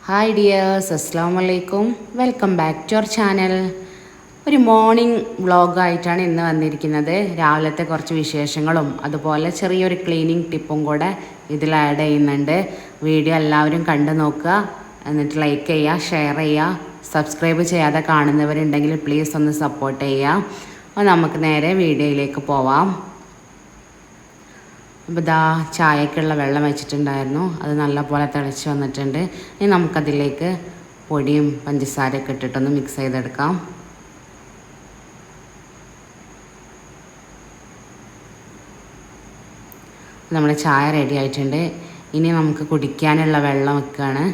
Hi dears, അസ്സാം വലൈക്കും. Welcome back to our channel. ഒരു മോർണിംഗ് വ്ളോഗായിട്ടാണ് ഇന്ന് വന്നിരിക്കുന്നത്. രാവിലത്തെ കുറച്ച് വിശേഷങ്ങളും അതുപോലെ ചെറിയൊരു ക്ലീനിങ് ടിപ്പും കൂടെ ഇതിൽ ആഡ് ചെയ്യുന്നുണ്ട്. വീഡിയോ എല്ലാവരും കണ്ടു നോക്കുക, എന്നിട്ട് ലൈക്ക് ചെയ്യുക, ഷെയർ ചെയ്യുക. സബ്സ്ക്രൈബ് ചെയ്യാതെ കാണുന്നവരുണ്ടെങ്കിൽ പ്ലീസ് ഒന്ന് സപ്പോർട്ട് ചെയ്യുക. അപ്പോൾ നമുക്ക് നേരെ വീഡിയോയിലേക്ക് പോവാം. അപ്പോൾ ഇതാ ചായക്കുള്ള വെള്ളം വെച്ചിട്ടുണ്ടായിരുന്നു, അത് നല്ലപോലെ തിളച്ച് വന്നിട്ടുണ്ട്. ഇനി നമുക്കതിലേക്ക് പൊടിയും പഞ്ചസാരയൊക്കെ ഇട്ടിട്ടൊന്ന് മിക്സ് ചെയ്തെടുക്കാം. നമ്മുടെ ചായ റെഡി ആയിട്ടുണ്ട്. ഇനി നമുക്ക് കുടിക്കാനുള്ള വെള്ളം വെക്കുകയാണ്.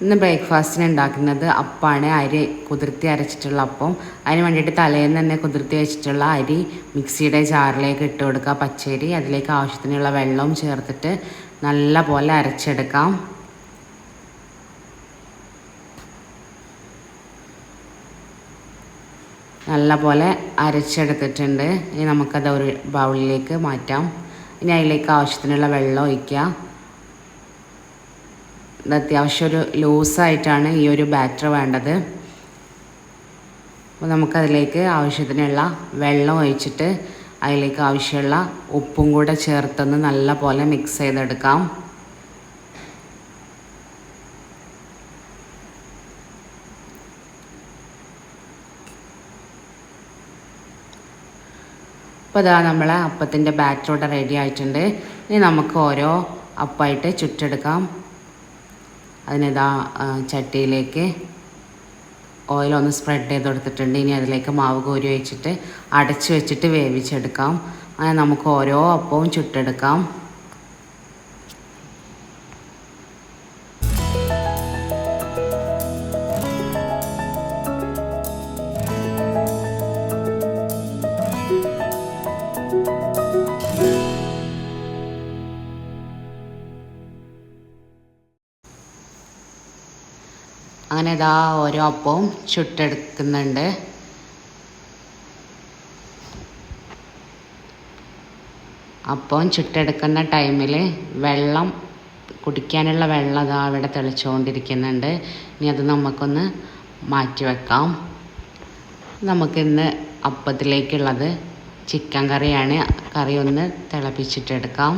ഇന്ന് ബ്രേക്ക്ഫാസ്റ്റിന് ഉണ്ടാക്കുന്നത് അപ്പമാണ്. അരി കുതിർത്തി അരച്ചിട്ടുള്ള അപ്പം. അതിന് വേണ്ടിയിട്ട് തലേന്ന് തന്നെ കുതിർത്തി വെച്ചിട്ടുള്ള അരി മിക്സിയുടെ ജാറിലേക്ക് ഇട്ട് കൊടുക്കുക. പച്ചരി, അതിലേക്ക് ആവശ്യത്തിനുള്ള വെള്ളവും ചേർത്തിട്ട് നല്ല പോലെ അരച്ചെടുക്കാം. നല്ല പോലെ അരച്ചെടുത്തിട്ടുണ്ട്. ഇനി നമുക്കത് ഒരു ബൗളിലേക്ക് മാറ്റാം. ഇനി അതിലേക്ക് ആവശ്യത്തിനുള്ള വെള്ളം ഒഴിക്കുക. ഇത് അത്യാവശ്യം ഒരു ലൂസായിട്ടാണ് ഈ ഒരു ബാറ്റർ വേണ്ടത്. അപ്പോൾ നമുക്കതിലേക്ക് ആവശ്യത്തിനുള്ള വെള്ളം ഒഴിച്ചിട്ട് അതിലേക്ക് ആവശ്യമുള്ള ഉപ്പും കൂടെ ചേർത്തൊന്ന് നല്ല പോലെ മിക്സ് ചെയ്തെടുക്കാം. അപ്പോൾ ഇതാ നമ്മളെ അപ്പത്തിൻ്റെ ബാറ്റർ ഇവിടെ റെഡി ആയിട്ടുണ്ട്. ഇനി നമുക്ക് ഓരോ അപ്പമായിട്ട് ചുട്ടെടുക്കാം. അതിനിതാ ചട്ടിയിലേക്ക് ഓയിലൊന്ന് സ്പ്രെഡ് ചെയ്ത് കൊടുത്തിട്ടുണ്ട്. ഇനി അതിലേക്ക് മാവ് കോരി വെച്ചിട്ട് അടച്ച് വെച്ചിട്ട് വേവിച്ചെടുക്കാം. അങ്ങനെ നമുക്ക് ഓരോ അപ്പവും ചുട്ടെടുക്കാം. അങ്ങനെ ഇതാ ഓരോ അപ്പവും ചുട്ടെടുക്കുന്നുണ്ട്. അപ്പം ചുട്ടെടുക്കുന്ന ടൈമിൽ വെള്ളം കുടിക്കാനുള്ള വെള്ളം അതാ അവിടെ തെളിച്ചുകൊണ്ടിരിക്കുന്നുണ്ട്. ഇനി അത് നമുക്കൊന്ന് മാറ്റി വെക്കാം. നമുക്കിന്ന് അപ്പത്തിലേക്കുള്ളത് ചിക്കൻ കറിയാണ്. കറി ഒന്ന് തിളപ്പിച്ചിട്ടെടുക്കാം.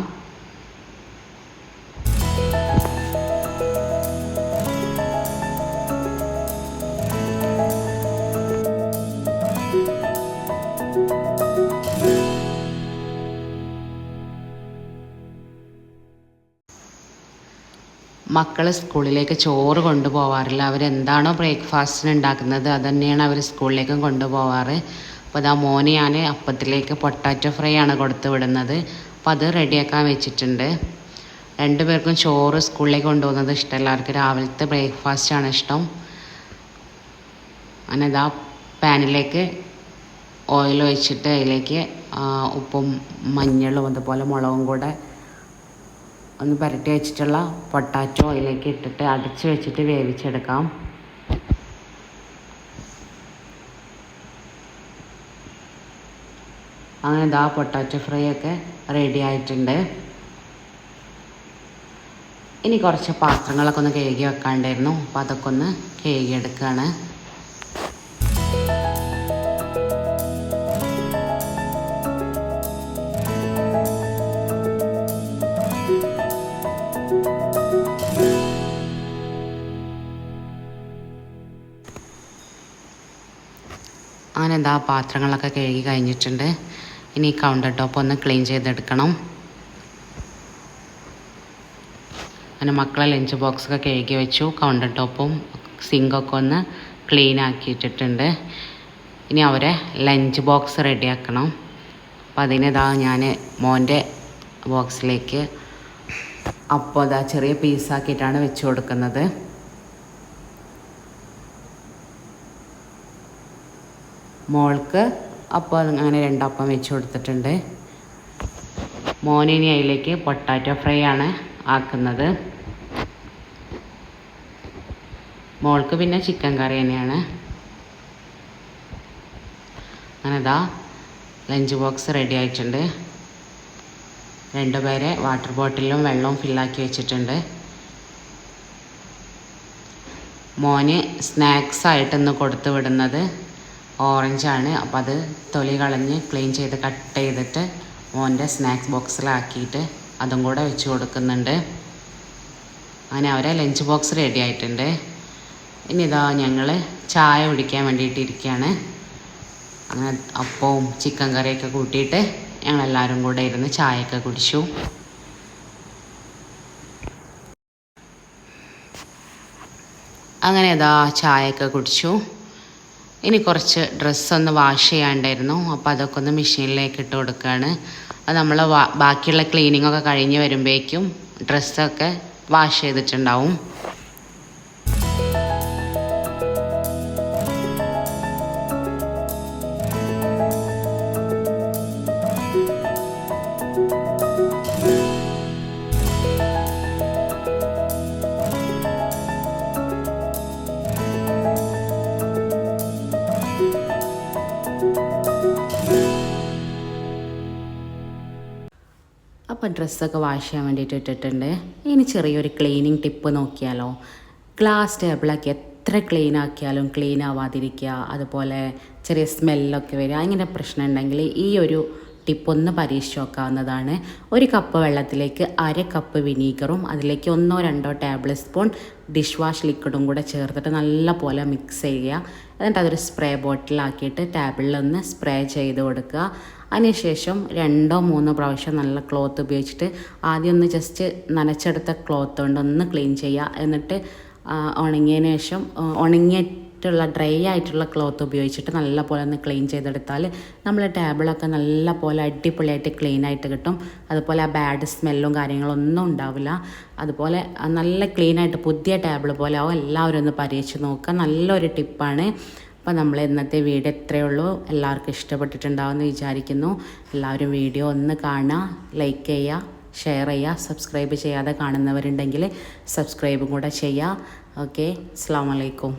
മക്കൾ സ്കൂളിലേക്ക് ചോറ് കൊണ്ടുപോകാറില്ല. അവരെന്താണോ ബ്രേക്ക്ഫാസ്റ്റിന് ഉണ്ടാക്കുന്നത് അത് തന്നെയാണ് അവർ സ്കൂളിലേക്കും കൊണ്ടുപോകാറ്. അപ്പോൾ അതാ മോന് ഞാൻ അപ്പത്തിലേക്ക് പൊട്ടാറ്റോ ഫ്രൈ ആണ് കൊടുത്തു വിടുന്നത്. അപ്പോൾ അത് റെഡിയാക്കാൻ വെച്ചിട്ടുണ്ട്. രണ്ടുപേർക്കും ചോറ് സ്കൂളിലേക്ക് കൊണ്ടുപോകുന്നത് ഇഷ്ടമല്ല. അവർക്ക് രാവിലത്തെ ബ്രേക്ക്ഫാസ്റ്റാണ് ഇഷ്ടം. അങ്ങനെ ഇതാ പാനിലേക്ക് ഓയിൽ ഒഴിച്ചിട്ട് അതിലേക്ക് ഉപ്പും മഞ്ഞളും അതുപോലെ മുളകും കൂടെ ഒന്ന് പുരട്ടി വെച്ചിട്ടുള്ള പൊട്ടാറ്റോ അതിലേക്ക് ഇട്ടിട്ട് അടച്ച് വെച്ചിട്ട് വേവിച്ചെടുക്കാം. അങ്ങനെ ഇതാ പൊട്ടാറ്റോ ഫ്രൈ ഒക്കെ റെഡി ആയിട്ടുണ്ട്. ഇനി കുറച്ച് പാത്രങ്ങളൊക്കെ ഒന്ന് കഴുകി വെക്കാണ്ടായിരുന്നു. അപ്പോൾ അതൊക്കെ ഒന്ന് കഴുകിയെടുക്കുകയാണ്. അങ്ങനെ എന്താ പാത്രങ്ങളൊക്കെ കഴുകി കഴിഞ്ഞിട്ടുണ്ട്. ഇനി കൗണ്ടർ ടോപ്പ് ഒന്ന് ക്ലീൻ ചെയ്തെടുക്കണം. അങ്ങനെ മക്കളെ ലഞ്ച് ബോക്സൊക്കെ കഴുകി വെച്ചു. കൗണ്ടർ ടോപ്പും സിങ്കൊക്കെ ഒന്ന് ക്ലീൻ ആക്കിയിട്ടിട്ടുണ്ട്. ഇനി അവരെ ലഞ്ച് ബോക്സ് റെഡിയാക്കണം. അപ്പോൾ അതിനിതാ ഞാൻ മോൻ്റെ ബോക്സിലേക്ക് അപ്പോൾ ഇതാ ചെറിയ പീസാക്കിയിട്ടാണ് വെച്ച് കൊടുക്കുന്നത്. മോൾക്ക് അപ്പോൾ അങ്ങനെ രണ്ടപ്പം വെച്ച് കൊടുത്തിട്ടുണ്ട്. മോനിനി അതിലേക്ക് പൊട്ടാറ്റോ ഫ്രൈ ആണ് ആക്കുന്നത്. മോൾക്ക് പിന്നെ ചിക്കൻ കറി തന്നെയാണ്. അങ്ങനെ ഇതാ ലഞ്ച് ബോക്സ് റെഡി ആയിട്ടുണ്ട്. രണ്ടുപേരെ വാട്ടർ ബോട്ടിലും വെള്ളവും ഫില്ലാക്കി വെച്ചിട്ടുണ്ട്. മോന് സ്നാക്സായിട്ട് ഇന്ന് കൊടുത്തു വിടുന്നത് ഓറഞ്ചാണ്. അപ്പോൾ അത് തൊലി കളഞ്ഞ് ക്ലീൻ ചെയ്ത് കട്ട് ചെയ്തിട്ട് മോൻ്റെ സ്നാക്സ് ബോക്സിലാക്കിയിട്ട് അതും കൂടെ വെച്ച് കൊടുക്കുന്നുണ്ട്. അങ്ങനെ അവരെ ലഞ്ച് ബോക്സ് റെഡി ആയിട്ടുണ്ട്. ഇനി ഇതാ ഞങ്ങൾ ചായ കുടിക്കാൻ വേണ്ടിയിട്ട് ഇരിക്കുകയാണ്. അങ്ങനെ അപ്പവും ചിക്കൻ കറിയൊക്കെ കൂട്ടിയിട്ട് ഞങ്ങളെല്ലാവരും കൂടെ ഇരുന്ന് ചായയൊക്കെ കുടിച്ചു. അങ്ങനെ ഇതാ ചായയൊക്കെ കുടിച്ചു. ഇനി കുറച്ച് ഡ്രസ്സൊന്ന് വാഷ് ചെയ്യാണ്ടായിരുന്നു. അപ്പോൾ അതൊക്കെ ഒന്ന് മെഷീനിലേക്ക് ഇട്ട് കൊടുക്കുകയാണ്. അത് നമ്മൾ ബാക്കിയുള്ള ക്ലീനിങ്ങൊക്കെ കഴിഞ്ഞ് വരുമ്പോഴേക്കും ഡ്രസ്സൊക്കെ വാഷ് ചെയ്തിട്ടുണ്ടാവും. അപ്പോൾ ഡ്രസ്സൊക്കെ വാഷ് ചെയ്യാൻ വേണ്ടിയിട്ട് ഇട്ടിട്ടുണ്ട്. ഇനി ചെറിയൊരു ക്ലീനിങ് ടിപ്പ് നോക്കിയാലോ. ഗ്ലാസ് ടേബിളൊക്കെ എത്ര ക്ലീൻ ആക്കിയാലും ക്ലീൻ ആവാതിരിക്കുക, അതുപോലെ ചെറിയ സ്മെല്ലൊക്കെ വരിക, അങ്ങനെ പ്രശ്നം ഉണ്ടെങ്കിൽ ഈ ഒരു ടിപ്പ് ഒന്ന് പരീക്ഷിച്ച് നോക്കാവുന്നതാണ്. ഒരു കപ്പ് വെള്ളത്തിലേക്ക് 1/2 കപ്പ് വിനീഗറും അതിലേക്ക് 1-2 ടേബിൾ സ്പൂൺ ഡിഷ് വാഷ് ലിക്വിഡും കൂടെ ചേർത്തിട്ട് നല്ല പോലെ മിക്സ് ചെയ്യുക. എന്നിട്ട് അതൊരു സ്പ്രേ ബോട്ടിലാക്കിയിട്ട് ടേബിളിലൊന്ന് സ്പ്രേ ചെയ്ത് കൊടുക്കുക. അതിനുശേഷം 2-3 പ്രാവശ്യം നല്ല ക്ലോത്ത് ഉപയോഗിച്ചിട്ട് ആദ്യം ഒന്ന് ജസ്റ്റ് നനച്ചെടുത്ത ക്ലോത്ത് കൊണ്ട് ഒന്ന് ക്ലീൻ ചെയ്യുക. എന്നിട്ട് ഉണങ്ങിയതിന് ശേഷം ഉണങ്ങിയിട്ടുള്ള ഡ്രൈ ആയിട്ടുള്ള ക്ലോത്ത് ഉപയോഗിച്ചിട്ട് നല്ല പോലെ ഒന്ന് ക്ലീൻ ചെയ്തെടുത്താൽ നമ്മൾ ടേബിളൊക്കെ നല്ല പോലെ അടിപൊളിയായിട്ട് ക്ലീൻ ആയിട്ട് കിട്ടും. അതുപോലെ ആ ബാഡ് സ്മെല്ലും കാര്യങ്ങളൊന്നും ഉണ്ടാവില്ല. അതുപോലെ നല്ല ക്ലീനായിട്ട് പുതിയ ടേബിൾ പോലെ ആവും. എല്ലാവരും ഒന്ന് പരീക്ഷിച്ച് നോക്കുക. നല്ലൊരു ടിപ്പാണ്. അപ്പോൾ നമ്മൾ ഇന്നത്തെ വീഡിയോ ഇത്രയേ ഉള്ളൂ. എല്ലാവർക്കും ഇഷ്ടപ്പെട്ടിട്ടുണ്ടാവുമെന്ന് വിചാരിക്കുന്നു. എല്ലാവരും വീഡിയോ ഒന്ന് കാണുക, ലൈക്ക് ചെയ്യുക, ഷെയർ ചെയ്യുക. സബ്സ്ക്രൈബ് ചെയ്യാതെ കാണുന്നവരുണ്ടെങ്കിൽ സബ്സ്ക്രൈബും കൂടെ ചെയ്യുക. ഓക്കെ, അസ്സലാമു അലൈക്കും.